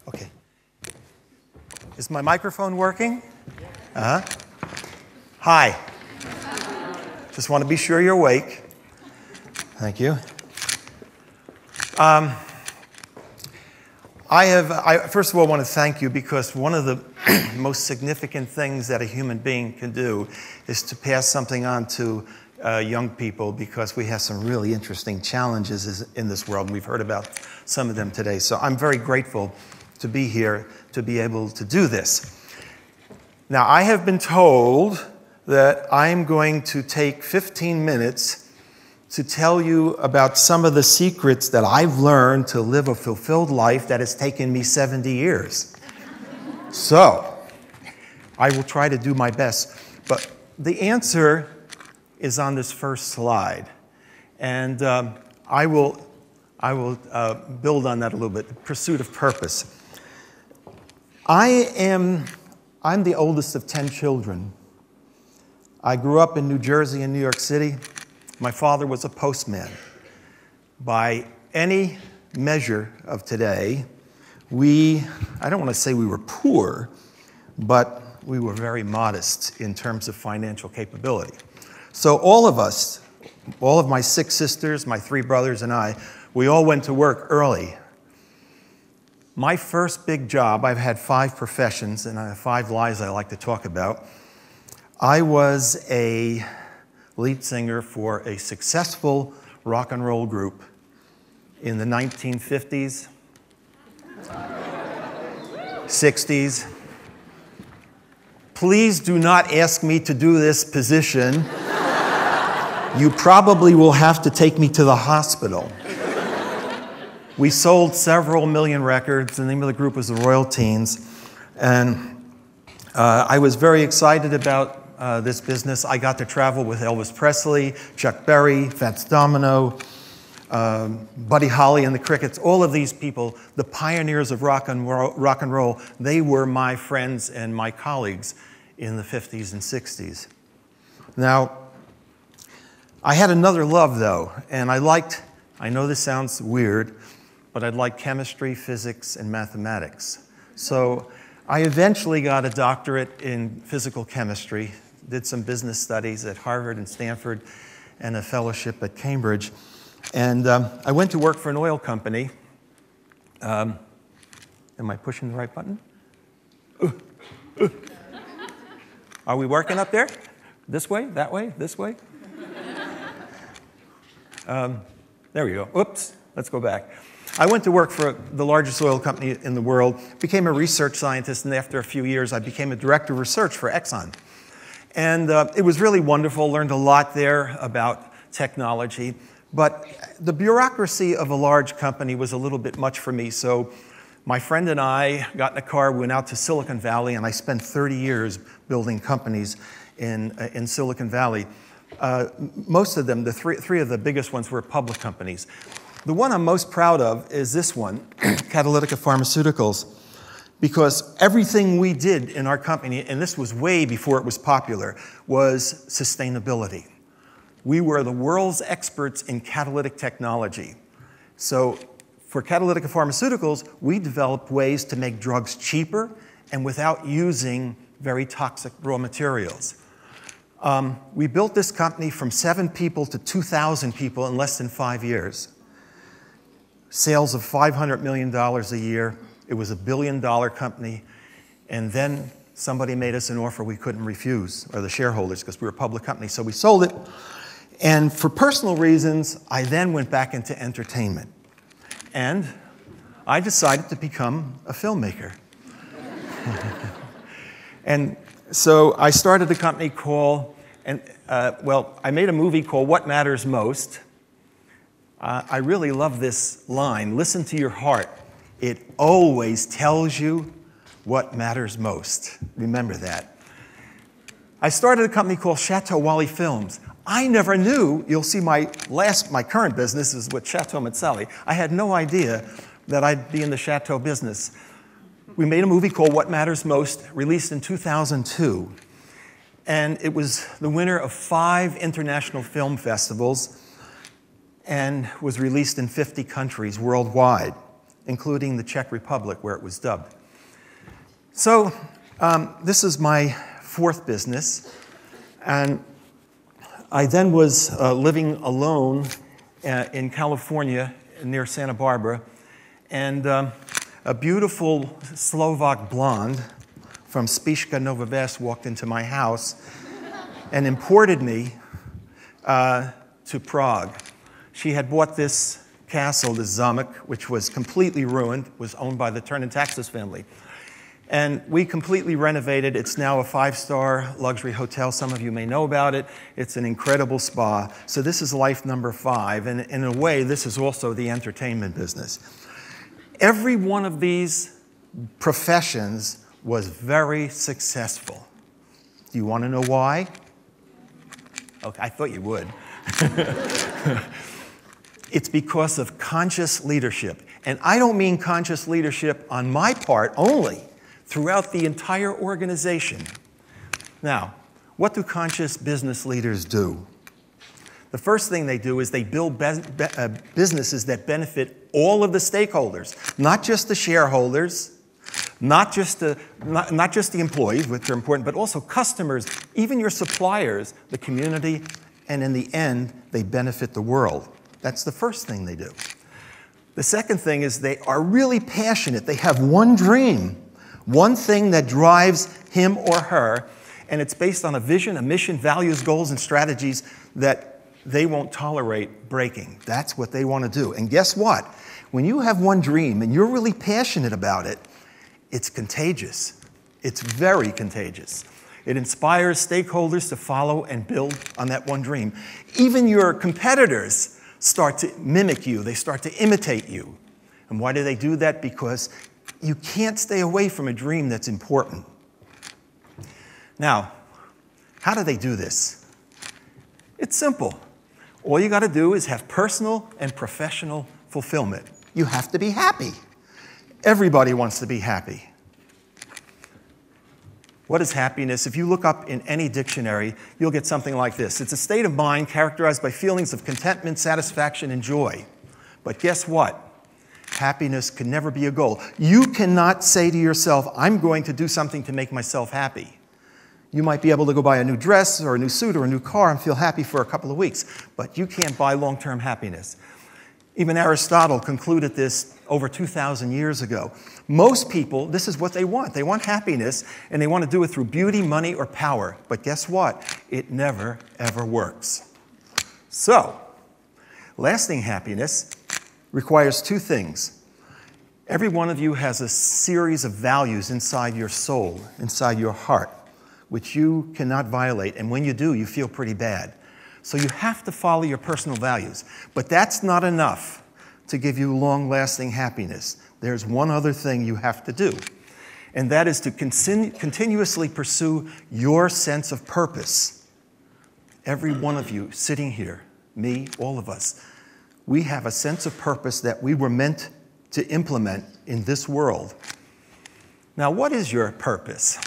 Okay. Is my microphone working? Uh-huh. Hi. Just want to be sure you're awake. Thank you. I first of all want to thank you because one of the most significant things that a human being can do is to pass something on to young people, because we have some really interesting challenges in this world, and we've heard about some of them today. So I'm very grateful to be here to be able to do this. Now, I have been told that I'm going to take 15 minutes to tell you about some of the secrets that I've learned to live a fulfilled life that has taken me 70 years. So, I will try to do my best. But the answer is on this first slide. And I will build on that a little bit, the pursuit of purpose. I'm the oldest of 10 children. I grew up in New Jersey and New York City. My father was a postman. By any measure of today, I don't want to say we were poor, but we were very modest in terms of financial capability. So all of us, all of my 6 sisters, my 3 brothers, and I, we all went to work early. My first big job, I've had 5 professions, and I have 5 lives I like to talk about. I was a lead singer for a successful rock and roll group in the 1950s, 60s. Please do not ask me to do this position. You probably will have to take me to the hospital. We sold several million records. The name of the group was the Royal Teens. And I was very excited about this business. I got to travel with Elvis Presley, Chuck Berry, Fats Domino, Buddy Holly and the Crickets. All of these people, the pioneers of rock and roll, they were my friends and my colleagues in the 50s and 60s. Now, I had another love, though, and I know this sounds weird, but I liked chemistry, physics, and mathematics. So I eventually got a doctorate in physical chemistry, did some business studies at Harvard and Stanford, and a fellowship at Cambridge. And I went to work for an oil company. Am I pushing the right button? Are we working up there? This way, that way, this way? There we go. Oops, let's go back. I went to work for the largest oil company in the world, became a research scientist, and after a few years, I became a director of research for Exxon. And it was really wonderful, learned a lot there about technology. But the bureaucracy of a large company was a little bit much for me, so my friend and I got in a car, went out to Silicon Valley, and I spent 30 years building companies in Silicon Valley. Most of them, the three of the biggest ones, were public companies. The one I'm most proud of is this one, Catalytica Pharmaceuticals, because everything we did in our company, and this was way before it was popular, was sustainability. We were the world's experts in catalytic technology. So for Catalytica Pharmaceuticals, we developed ways to make drugs cheaper and without using very toxic raw materials. We built this company from 7 people to 2,000 people in less than 5 years. Sales of $500 million a year. It was $1 billion company. And then somebody made us an offer we couldn't refuse, or the shareholders, because we were a public company. So we sold it. And for personal reasons, I then went back into entertainment. And I decided to become a filmmaker. And so I started a company called, I made a movie called What Matters Most. I really love this line, listen to your heart. It always tells you what matters most. Remember that. I started a company called Chateau Wally Films. I never knew, you'll see my current business is with Chateau Mazzali. I had no idea that I'd be in the Chateau business. We made a movie called What Matters Most, released in 2002. And it was the winner of 5 international film festivals and was released in 50 countries worldwide. including the Czech Republic, where it was dubbed. So this is my fourth business, and I then was living alone in California near Santa Barbara, and a beautiful Slovak blonde from Spišská Nová Ves walked into my house and imported me to Prague. She had bought this castle, this zamek, which was completely ruined, was owned by the Turner-Taxis family. And we completely renovated. It's now a 5-star luxury hotel. Some of you may know about it. It's an incredible spa. So this is life number 5. And in a way, this is also the entertainment business. Every one of these professions was very successful. Do you want to know why? Okay, I thought you would. It's because of conscious leadership. And I don't mean conscious leadership on my part only, throughout the entire organization. Now, what do conscious business leaders do? The first thing they do is they build businesses that benefit all of the stakeholders, not just the shareholders, not just the employees, which are important, but also customers, even your suppliers, the community, and in the end, they benefit the world. That's the first thing they do. The second thing is they are really passionate. They have one dream, one thing that drives him or her, and it's based on a vision, a mission, values, goals, and strategies that they won't tolerate breaking. That's what they want to do. And guess what? When you have one dream and you're really passionate about it, it's contagious. It's very contagious. It inspires stakeholders to follow and build on that one dream. Even your competitors start to mimic you. They start to imitate you. And why do they do that? Because you can't stay away from a dream that's important. Now, how do they do this? It's simple. All you got to do is have personal and professional fulfillment. You have to be happy. Everybody wants to be happy. What is happiness? If you look up in any dictionary, you'll get something like this. It's a state of mind characterized by feelings of contentment, satisfaction, and joy. But guess what? Happiness can never be a goal. You cannot say to yourself, I'm going to do something to make myself happy. You might be able to go buy a new dress or a new suit or a new car and feel happy for a couple of weeks, but you can't buy long-term happiness. Even Aristotle concluded this over 2,000 years ago. Most people, this is what they want. They want happiness, and they want to do it through beauty, money, or power. But guess what? It never, ever works. So, lasting happiness requires two things. Every one of you has a series of values inside your soul, inside your heart, which you cannot violate. And when you do, you feel pretty bad. So you have to follow your personal values. But that's not enough to give you long-lasting happiness. There's one other thing you have to do, and that is to continuously pursue your sense of purpose. Every one of you sitting here, me, all of us, we have a sense of purpose that we were meant to implement in this world. Now, what is your purpose?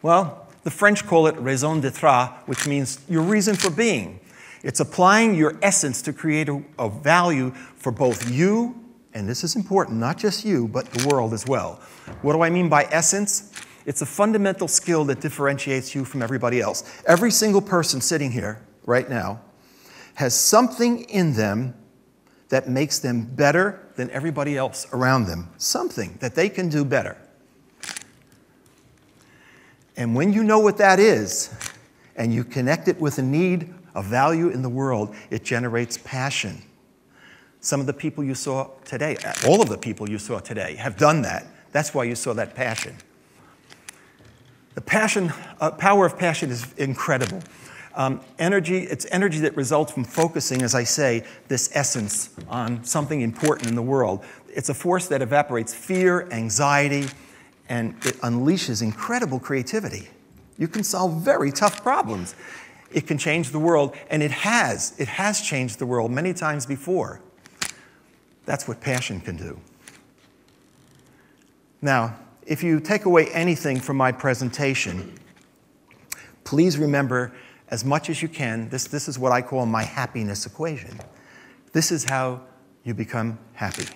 Well, the French call it raison d'être, which means your reason for being. It's applying your essence to create a value for both you, and this is important, not just you, but the world as well. What do I mean by essence? It's a fundamental skill that differentiates you from everybody else. Every single person sitting here right now has something in them that makes them better than everybody else around them. Something that they can do better. And when you know what that is, and you connect it with a need, a value in the world, it generates passion. Some of the people you saw today, all of the people you saw today have done that. That's why you saw that passion. The power of passion is incredible. It's energy that results from focusing, as I say, this essence on something important in the world. It's a force that evaporates fear, anxiety, and it unleashes incredible creativity. You can solve very tough problems. It can change the world, and it has. It has changed the world many times before. That's what passion can do. Now, if you take away anything from my presentation, please remember, as much as you can, this is what I call my happiness equation. This is how you become happy.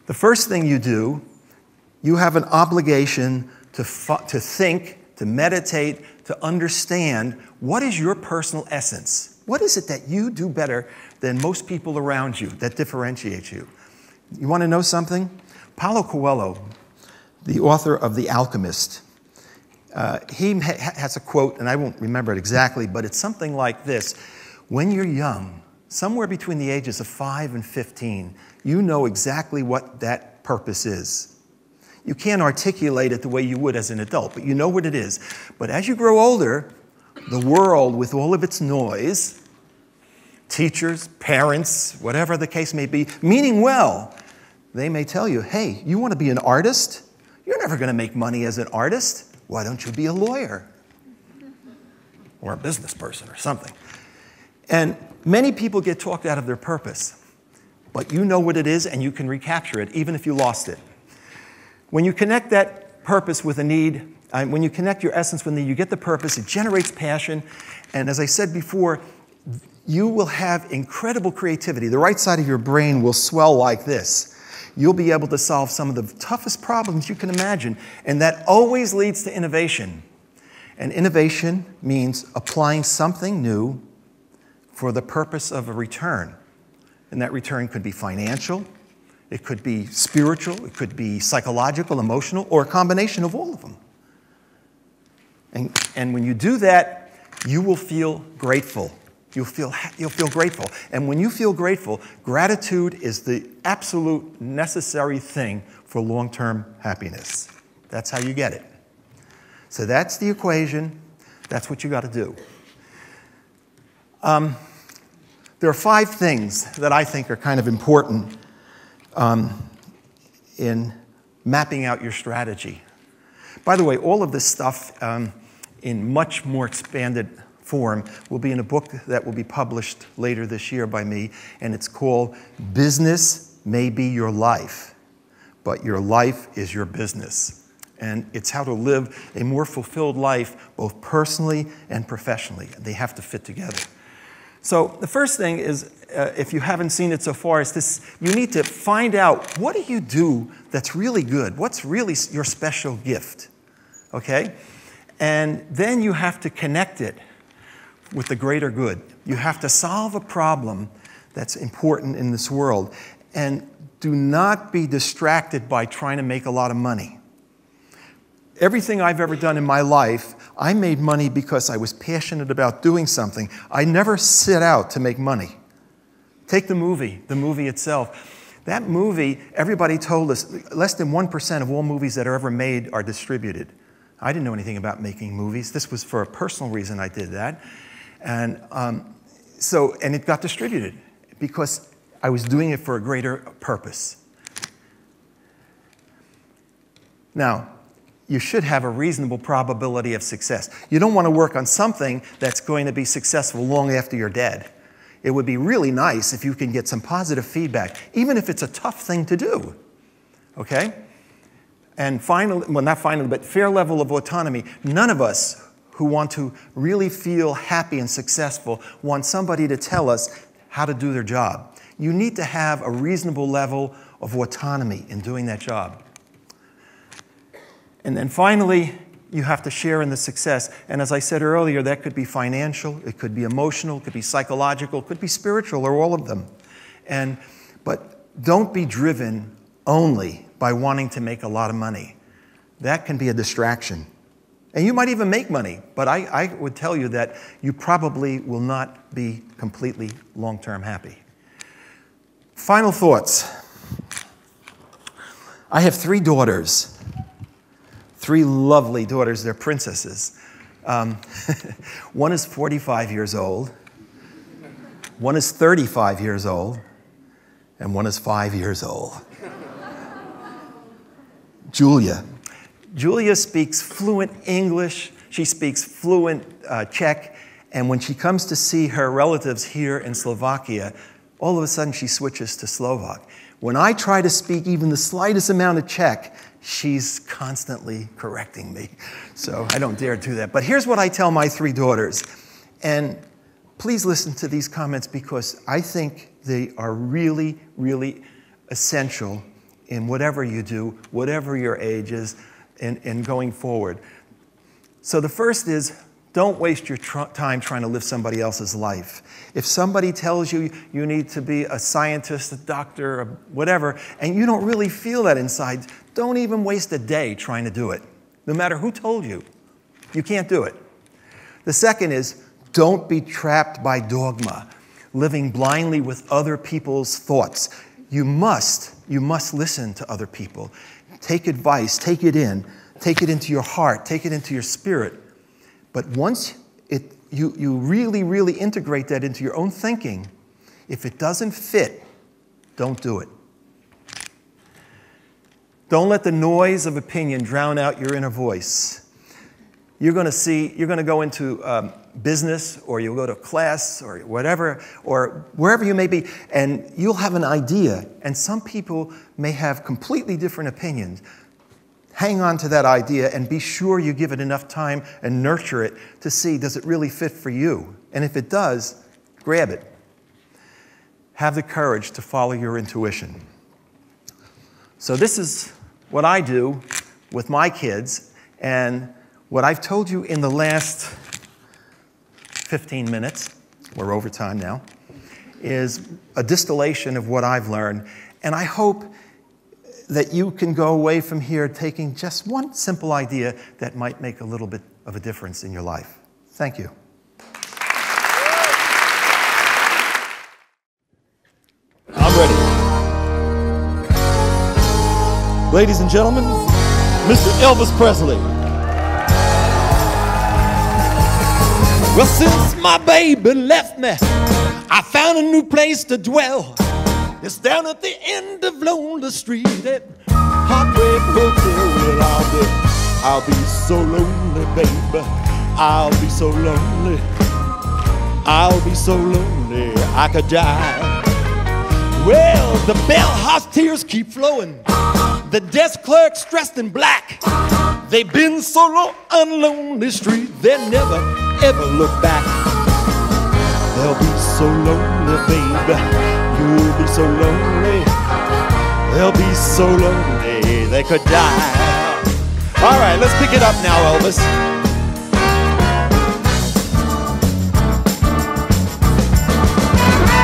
The first thing you do, you have an obligation to think, to meditate, to understand what is your personal essence. What is it that you do better than most people around you that differentiates you? You want to know something? Paulo Coelho, the author of The Alchemist, he has a quote, and I won't remember it exactly, but it's something like this. When you're young, somewhere between the ages of 5 and 15, you know exactly what that purpose is. You can't articulate it the way you would as an adult, but you know what it is. But as you grow older, the world, with all of its noise, teachers, parents, whatever the case may be, meaning well, they may tell you, hey, you want to be an artist? You're never going to make money as an artist. Why don't you be a lawyer? Or a business person or something. And many people get talked out of their purpose. But you know what it is, and you can recapture it, even if you lost it. When you connect that purpose with a need, when you connect your essence with a need, you get the purpose, it generates passion, and as I said before, you will have incredible creativity. The right side of your brain will swell like this. You'll be able to solve some of the toughest problems you can imagine, and that always leads to innovation. And innovation means applying something new for the purpose of a return. And that return could be financial, it could be spiritual, it could be psychological, emotional, or a combination of all of them. And when you do that, you will feel grateful. You'll feel grateful. And when you feel grateful, gratitude is the absolute necessary thing for long-term happiness. That's how you get it. So that's the equation. That's what you got to do. There are 5 things that I think are kind of important in mapping out your strategy. By the way, all of this stuff in much more expanded form will be in a book that will be published later this year by me, and it's called Business May Be Your Life, but Your Life is Your Business. And it's how to live a more fulfilled life, both personally and professionally. They have to fit together. So the first thing is, if you haven't seen it so far, is this: you need to find out, what do you do that's really good? What's really your special gift? Okay? And then you have to connect it with the greater good. You have to solve a problem that's important in this world. And do not be distracted by trying to make a lot of money. Everything I've ever done in my life, I made money because I was passionate about doing something. I never set out to make money. Take the movie itself. That movie, everybody told us, less than 1% of all movies that are ever made are distributed. I didn't know anything about making movies. This was for a personal reason I did that. And it got distributed because I was doing it for a greater purpose. Now, you should have a reasonable probability of success. You don't want to work on something that's going to be successful long after you're dead. It would be really nice if you can get some positive feedback, even if it's a tough thing to do. Okay? And finally, well, not finally, but fair level of autonomy. None of us who want to really feel happy and successful want somebody to tell us how to do their job. You need to have a reasonable level of autonomy in doing that job. And then finally, you have to share in the success. And as I said earlier, that could be financial, it could be emotional, it could be psychological, it could be spiritual, or all of them. But don't be driven only by wanting to make a lot of money. That can be a distraction. And you might even make money, but I would tell you that you probably will not be completely long-term happy. Final thoughts. I have 3 daughters. 3 lovely daughters. They're princesses. One is 45 years old, one is 35 years old, and one is 5 years old. Julia speaks fluent English. She speaks fluent Czech. And when she comes to see her relatives here in Slovakia, all of a sudden she switches to Slovak. When I try to speak even the slightest amount of Czech, she's constantly correcting me. So I don't dare do that. But here's what I tell my 3 daughters. And please listen to these comments because I think they are really, really essential in whatever you do, whatever your age is, and going forward. So the first is, don't waste your time trying to live somebody else's life. If somebody tells you you need to be a scientist, a doctor, or whatever, and you don't really feel that inside, don't even waste a day trying to do it. No matter who told you, you can't do it. The second is, don't be trapped by dogma, living blindly with other people's thoughts. You must listen to other people. Take advice, take it into your heart, take it into your spirit. But once you really, really integrate that into your own thinking, if it doesn't fit, don't do it. Don't let the noise of opinion drown out your inner voice. You're going to go into business, or you'll go to class, or whatever, or wherever you may be, and you'll have an idea, and some people may have completely different opinions. Hang on to that idea and be sure you give it enough time and nurture it to see, does it really fit for you? And if it does, grab it. Have the courage to follow your intuition. So this is what I do with my kids, and what I've told you in the last 15 minutes, we're over time now, is a distillation of what I've learned, and I hope that you can go away from here taking just one simple idea that might make a little bit of a difference in your life. Thank you. I'm ready. Ladies and gentlemen, Mr. Elvis Presley. Well, since my baby left me, I found a new place to dwell. It's down at the end of Lonely Street at Heartbreak Hotel. Well, I'll be so lonely, baby. I'll be so lonely. I'll be so lonely I could die. Well, the bellhop's tears keep flowing. The desk clerk's dressed in black. They've been so long on Lonely Street, they'll never, ever look back. They'll be so lonely, baby. You'll be so lonely. They'll be so lonely they could die. All right, let's pick it up now, Elvis.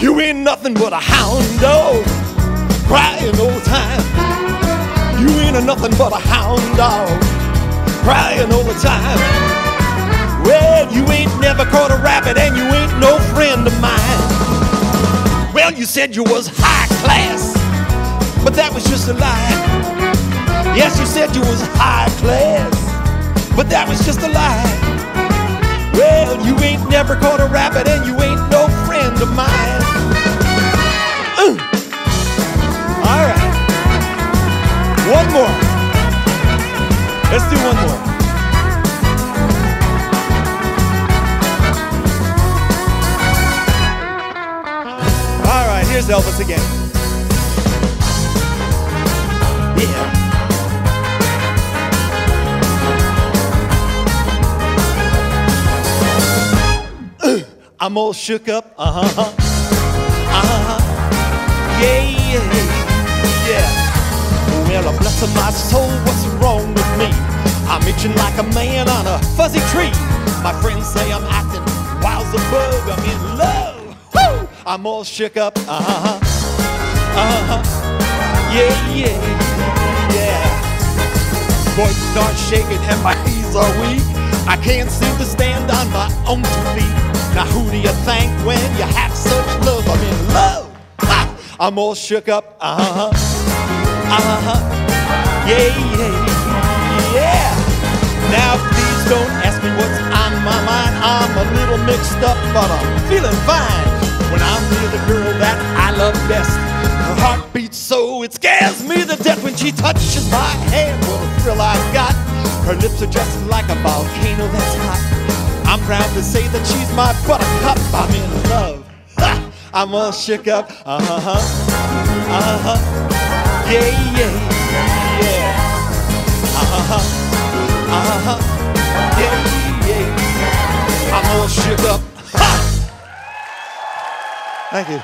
You ain't nothing but a hound dog, crying all the time. You ain't nothing but a hound dog, crying all the time. Well, you ain't never caught a rabbit, and you ain't no friend of mine. Well, you said you was high class, but that was just a lie. Yes, you said you was high class, but that was just a lie. Well, you ain't never caught a rabbit, and you ain't no friend of mine. All right. One more. Let's do one more. All right, here's Elvis again. Yeah. I'm all shook up, yeah, yeah. Well, bless my soul, what's wrong with me? I'm itching like a man on a fuzzy tree. My friends say I'm acting wild as a bug. I'm in love. Woo! I'm all shook up, yeah, yeah, yeah. Voice starts shaking and my knees are weak. I can't seem to stand on my own 2 feet. Now who do you thank when you have such love? I'm in love. Ha! I'm all shook up, yeah, yeah, yeah. Now please don't ask me what's on my mind. I'm a little mixed up, but I'm feeling fine when I'm near the girl that I love best. Her heart beats so it scares me to death when she touches my hand. What a thrill I got. Her lips are just like a volcano that's hot. I'm proud to say that she's my buttercup. I'm in love. Ha! I'm all shook up. Yeah, yeah, yeah. Yeah, yeah. I'm all shook up. Ha! Thank you.